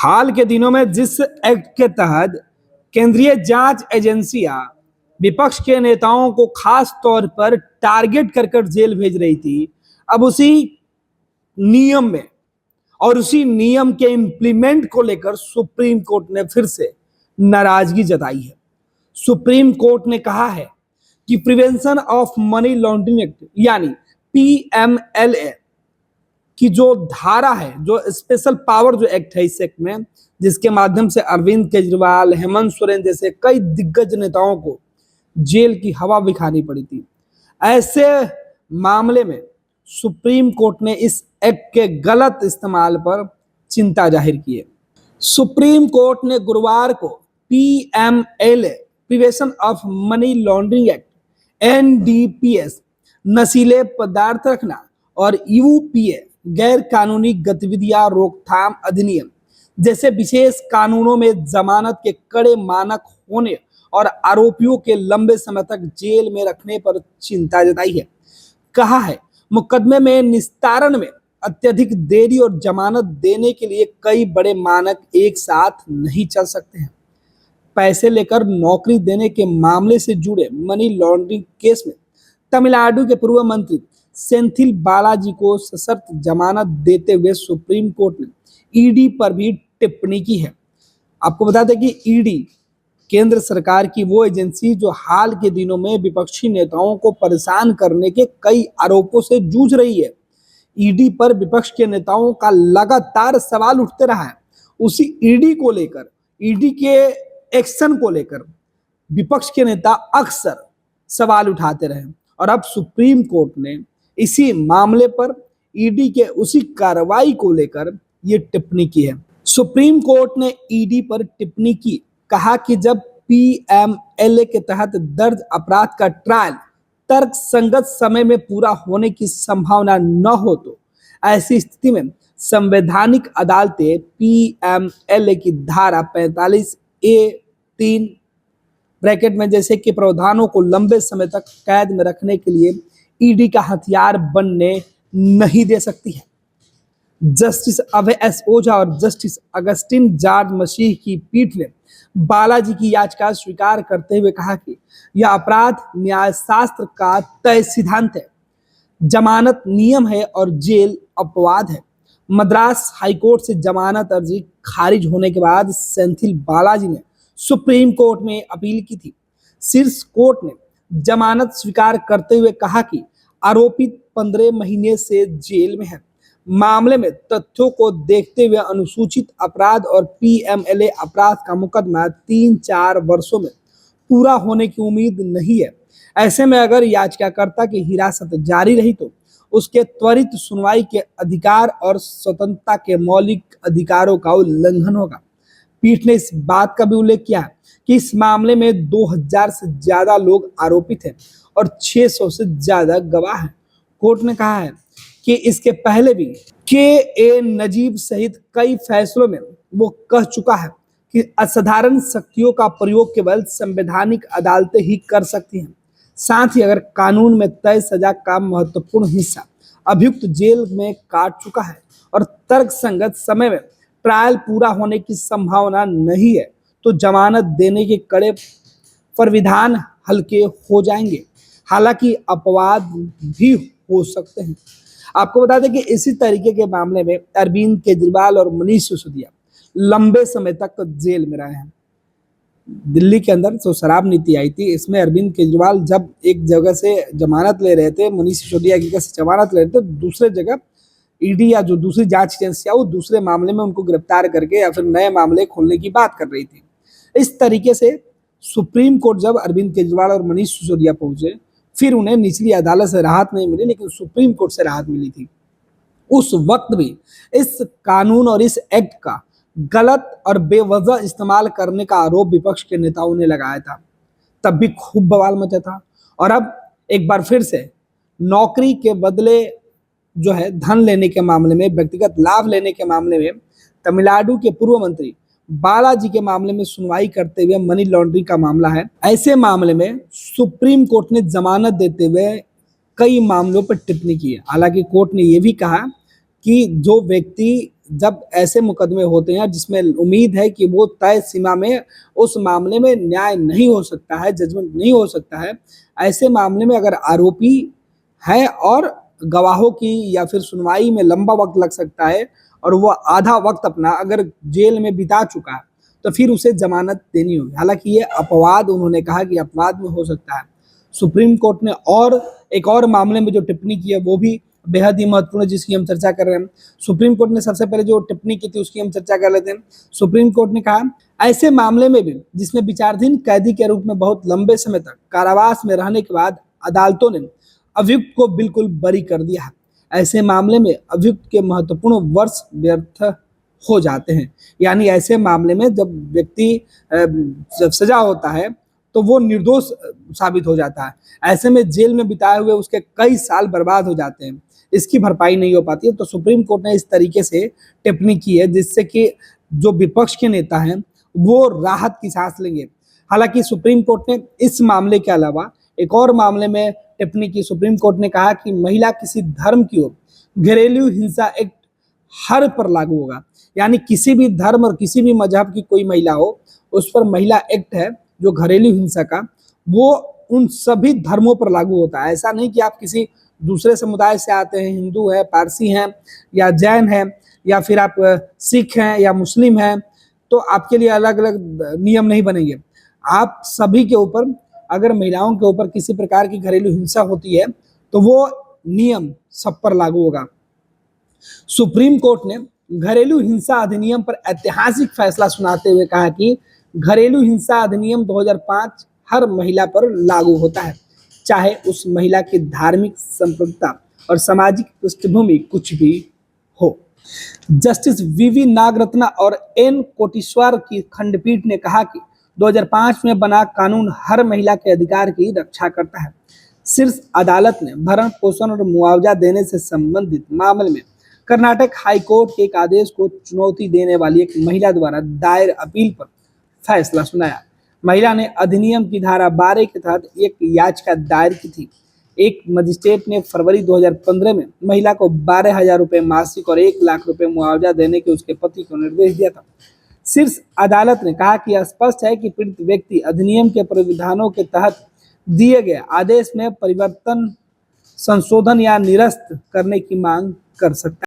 हाल के दिनों में जिस एक्ट के तहत केंद्रीय जांच एजेंसियां विपक्ष के नेताओं को खास तौर पर टारगेट कर कर जेल भेज रही थी, अब उसी नियम में और उसी नियम के इम्प्लीमेंट को लेकर सुप्रीम कोर्ट ने फिर से नाराजगी जताई है। सुप्रीम कोर्ट ने कहा है कि prevention of money laundering act यानी पीएमएलए की जो धारा है, जो स्पेशल पावर जो एक्ट है इस एक्ट में, जिसके माध्यम से अरविंद केजरीवाल, हेमंत सोरेन जैसे कई दिग्गज नेताओं को जेल की हवा भी खानी पड़ी थी, ऐसे मामले में सुप्रीम कोर्ट ने इस एक्ट के गलत इस्तेमाल पर चिंता जाहिर की है। सुप्रीम कोर्ट ने गुरुवार को PMLA prevention of money laundering act NDPS, नशीले पदार्थ रखना और यूपीए गैर कानूनी गतिविधियां रोकथाम अधिनियम जैसे विशेष कानूनों में जमानत के कड़े मानक होने और आरोपियों के लंबे समय तक जेल में रखने पर चिंता जताई है। कहा है, मुकदमे में निस्तारण में अत्यधिक देरी और जमानत देने के लिए कई बड़े मानक एक साथ नहीं चल सकते हैं। पैसे लेकर नौकरी देने के मामले से जुड़े मनी लॉन्ड्रिंग केस में तमिलनाडु के पूर्व मंत्री सेंथिल बालाजी को सशर्त जमानत देते हुए सुप्रीम कोर्ट ने ईडी पर भी टिप्पणी की है। आपको बता दें कि ईडी केंद्र सरकार की वो एजेंसी जो हाल के दिनों में विपक्षी नेताओं को परेशान करने के कई आरोपों से जूझ रही है। ईडी पर विपक्ष के नेताओं का लगातार सवाल उठते रहा है। उसी ईडी को लेकर, ईडी के एक्शन को लेकर विपक्ष के नेता अक्सर सवाल उठाते रहे और अब सुप्रीम कोर्ट ने इसी मामले पर ईडी के उसी कार्रवाई को लेकर ये टिप्पणी की है। सुप्रीम कोर्ट ने ईडी पर टिप्पणी की, कहा कि जब पीएमएलए के तहत दर्ज अपराध का ट्रायल तर्क संगत समय में पूरा होने की संभावना न हो तो ऐसी स्थिति में संवैधानिक अदालतें पीएमएलए की धारा 45A(3) ब्रैकेट में जैसे कि प्रावधानों को लंबे समय तक कैद में रखने के लिए ईडी का हथियार बनने नहीं दे सकती है। जस्टिस अभय एस ओझा और जस्टिस अगस्टिन जॉर्ज मसीह की पीठ ने बालाजी की याचिका स्वीकार करते हुए कहा कि यह अपराध न्यायशास्त्र का तय सिद्धांत है, जमानत नियम है और जेल अपवाद है। मद्रास हाईकोर्ट से जमानत अर्जी खारिज होने के बाद सेंथिल बालाजी ने सुप्रीम कोर्ट में अपील की थी। शीर्ष कोर्ट ने जमानत स्वीकार करते हुए कहा कि आरोपित 15 महीने से जेल में है। मामले में तथ्यों को देखते हुए अनुसूचित अपराध और पीएमएलए अपराध का मुकदमा 3-4 वर्षों में पूरा होने की उम्मीद नहीं है। ऐसे में अगर याचिकाकर्ता की हिरासत जारी रही तो उसके त्वरित सुनवाई के अधिकार और स्वतंत्रता के मौलिक अधिकारों का उल्लंघन होगा। पीठ ने इस बात का भी उल्लेख किया कि इस मामले में 2000 से ज्यादा लोग आरोपित हैं और 600 से ज्यादा गवाह हैं। कोर्ट ने कहा है कि इसके पहले भी के नजीब सहित कई फैसलों में वो कह चुका है कि असाधारण शक्तियों का प्रयोग केवल संवैधानिक अदालतें ही कर सकती हैं। साथ ही अगर कानून में तय सजा का महत्वपूर्ण हिस्सा अभियुक्त जेल में काट चुका है और तर्कसंगत समय में ट्रायल पूरा होने की संभावना नहीं है तो जमानत देने के कड़े प्राविधान हल्के हो जाएंगे, हालांकि अपवाद भी हो सकते हैं। आपको बता दें कि इसी तरीके के मामले में अरविंद केजरीवाल और मनीष सिसोदिया लंबे समय तक जेल में रहे हैं। दिल्ली के अंदर जो शराब नीति आई थी, इसमें अरविंद केजरीवाल जब एक जगह से जमानत ले रहे थे, मनीष सिसोदिया की जगह से जमानत ले रहे थे, दूसरे जगह ईडी या जो दूसरी जांच एजेंसी है वो दूसरे मामले में उनको गिरफ्तार करके या फिर नए मामले खोलने की बात कर रही थी। इस तरीके से सुप्रीम कोर्ट जब अरविंद केजरीवाल और मनीष सिसोदिया पहुंचे, फिर उन्हें निचली अदालत से राहत नहीं मिली लेकिन सुप्रीम कोर्ट से राहत मिली थी। उस वक्त भी इस कानून और इस एक्ट का गलत और बेवजह इस्तेमाल करने का आरोप विपक्ष के नेताओं ने लगाया था, तब भी खूब बवाल मचा था। और अब एक बार फिर से नौकरी के बदले जो है धन लेने के मामले में, व्यक्तिगत लाभ लेने के मामले में तमिलनाडु के पूर्व मंत्री बालाजी के मामले में सुनवाई करते हुए मनी लॉन्ड्रिंग का मामला है। ऐसे मामले में सुप्रीम कोर्ट ने जमानत देते हुए कई मामलों पर टिप्पणी की है। हालांकि कोर्ट ने यह भी कहा कि जो व्यक्ति जब ऐसे मुकदमे होते हैं जिसमें उम्मीद है कि वो तय सीमा में उस मामले में न्याय नहीं हो सकता है, जजमेंट नहीं हो सकता है, ऐसे मामले में अगर आरोपी है और गवाहों की या फिर सुनवाई में लंबा वक्त लग सकता है और वो आधा वक्त अपना अगर जेल में बिता चुका है, तो फिर उसे जमानत देनी होगी। हालांकि ये अपवाद, उन्होंने कहा कि अपवाद में हो सकता है। सुप्रीम कोर्ट ने और एक और मामले में जो टिप्पणी की है वो भी बेहद ही महत्वपूर्ण है, जिसकी हम चर्चा कर रहे हैं। सुप्रीम कोर्ट ने सबसे पहले जो टिप्पणी की थी उसकी हम चर्चा कर लेते हैं। सुप्रीम कोर्ट ने कहा, ऐसे मामले में भी जिसमें विचाराधीन कैदी के रूप में बहुत लंबे समय तक कारावास में रहने के बाद अदालतों ने अभियुक्त को बिल्कुल बरी कर दिया है, ऐसे मामले में अभियुक्त के महत्वपूर्ण वर्ष व्यर्थ हो जाते हैं। यानी ऐसे मामले में जब व्यक्ति जब सजा होता है तो वो निर्दोष साबित हो जाता है, ऐसे में जेल में बिताए हुए उसके कई साल बर्बाद हो जाते हैं, इसकी भरपाई नहीं हो पाती है। तो सुप्रीम कोर्ट ने इस तरीके से टिप्पणी की है जिससे कि जो विपक्ष के नेता हैं वो राहत की सांस लेंगे। हालांकि सुप्रीम कोर्ट ने इस मामले के अलावा एक और मामले में टिप्पणी की। सुप्रीम कोर्ट ने कहा कि महिला किसी धर्म की हो, घरेलू हिंसा एक्ट हर पर लागू होगा। यानी किसी भी धर्म और किसी भी मजहब की कोई महिला हो, उस पर महिला एक्ट है जो घरेलू हिंसा का, वो उन सभी धर्मों पर लागू होता है। ऐसा नहीं कि आप किसी दूसरे समुदाय से आते हैं, हिंदू है, पारसी हैं या जैन है या फिर आप सिख हैं या मुस्लिम हैं, तो आपके लिए अलग अलग नियम नहीं बनेंगे। आप सभी के ऊपर, अगर महिलाओं के ऊपर किसी प्रकार की घरेलू हिंसा होती है तो वो नियम सब पर लागू होगा। सुप्रीम कोर्ट ने घरेलू हिंसा अधिनियम पर ऐतिहासिक फैसला सुनाते हुए कहा कि घरेलू हिंसा अधिनियम 2005 हर महिला पर लागू होता है, चाहे उस महिला की धार्मिक संप्रदाय और सामाजिक पृष्ठभूमि कुछ भी हो। जस्टिस वीवी नागरत्ना और एन कोटेश्वर की खंडपीठ ने कहा कि 2005 में बना कानून हर महिला के अधिकार की रक्षा करता है। शीर्ष अदालत ने भरण पोषण और मुआवजा देने से संबंधित मामले में कर्नाटक हाईकोर्ट के एक आदेश को चुनौती देने वाली एक महिला द्वारा दायर अपील पर फैसला सुनाया। महिला ने अधिनियम की धारा 12 के तहत एक याचिका दायर की थी। एक मजिस्ट्रेट ने फरवरी 2015 में महिला को 12,000 रुपये मासिक और 1 लाख रुपए मुआवजा देने के उसके पति को निर्देश दिया था। शीर्ष अदालत ने कहा कि यह स्पष्ट है कि पीड़ित व्यक्ति अधिनियम के प्रावधानों के तहत दिए गए आदेश में परिवर्तन, संशोधन या निरस्त करने की मांग कर सकता है।